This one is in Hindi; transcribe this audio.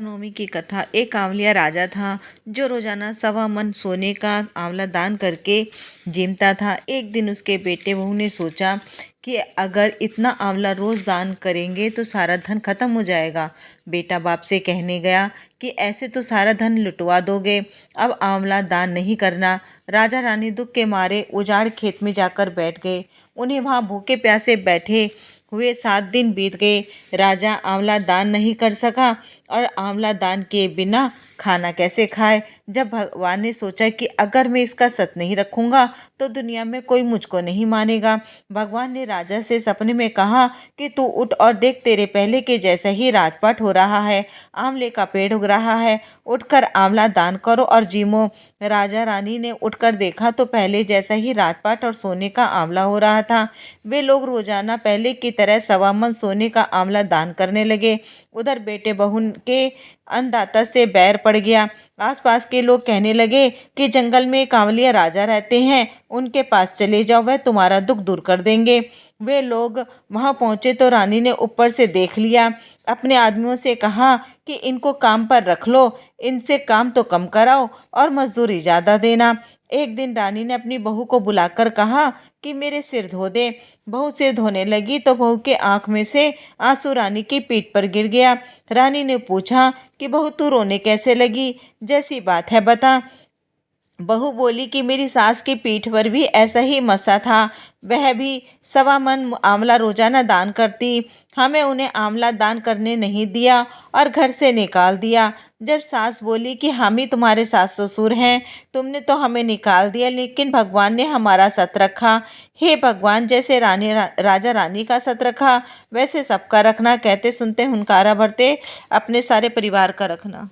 रामनवमी की कथा। एक आंवलिया राजा था जो रोजाना 1.25 मन सोने का आंवला दान करके जीमता था। एक दिन उसके बेटे बहू ने सोचा कि अगर इतना आंवला रोज दान करेंगे तो सारा धन खत्म हो जाएगा। बेटा बाप से कहने गया कि ऐसे तो सारा धन लुटवा दोगे, अब आंवला दान नहीं करना। राजा रानी दुख के मारे उजाड़ खेत में जाकर बैठ गए। उन्हें वहां भूखे प्यासे बैठे हुए 7 दिन बीत गए। राजा आंवला दान नहीं कर सका और आंवला दान किए बिना खाना कैसे खाए। जब भगवान ने सोचा कि अगर मैं इसका सत नहीं रखूंगा तो दुनिया में कोई मुझको नहीं मानेगा। भगवान ने राजा से सपने में कहा कि तू उठ और देख, तेरे पहले के जैसा ही राजपाट हो रहा है, आंवले का पेड़ उग रहा है, उठकर आंवला दान करो और जीमो। राजा रानी ने उठकर देखा तो पहले जैसा ही राजपाट और सोने का आंवला हो रहा था। वे लोग रोजाना पहले की तरह 1.25 मन सोने का आंवला दान करने लगे। उधर बेटे बहू के अन्नदाता से बैर पड़ गया। आसपास के लोग कहने लगे कि जंगल में कांवलिया राजा रहते हैं, उनके पास चले जाओ, वह तुम्हारा दुख दूर कर देंगे। वे लोग वहां पहुंचे तो रानी ने ऊपर से देख लिया। अपने आदमियों से कहा कि इनको काम पर रख लो, इनसे काम तो कम कराओ और मजदूरी ज्यादा देना। एक दिन रानी ने अपनी बहू को बुलाकर कहा कि मेरे सिर धो दे। बहू सिर धोने लगी तो बहू के आंख में से आंसू रानी की पीठ पर गिर गया। रानी ने पूछा कि बहू तू रोने कैसे लगी, जैसी बात है बता। बहू बोली कि मेरी सास की पीठ पर भी ऐसा ही मस्सा था, वह भी 1.25 मन आंवला रोजाना दान करती, हमें उन्हें आंवला दान करने नहीं दिया और घर से निकाल दिया। जब सास बोली कि हम ही तुम्हारे सास ससुर हैं, तुमने तो हमें निकाल दिया लेकिन भगवान ने हमारा सत रखा। हे भगवान, जैसे राजा रानी का सत रखा वैसे सबका रखना। कहते सुनते हुनकारा भरते अपने सारे परिवार का रखना।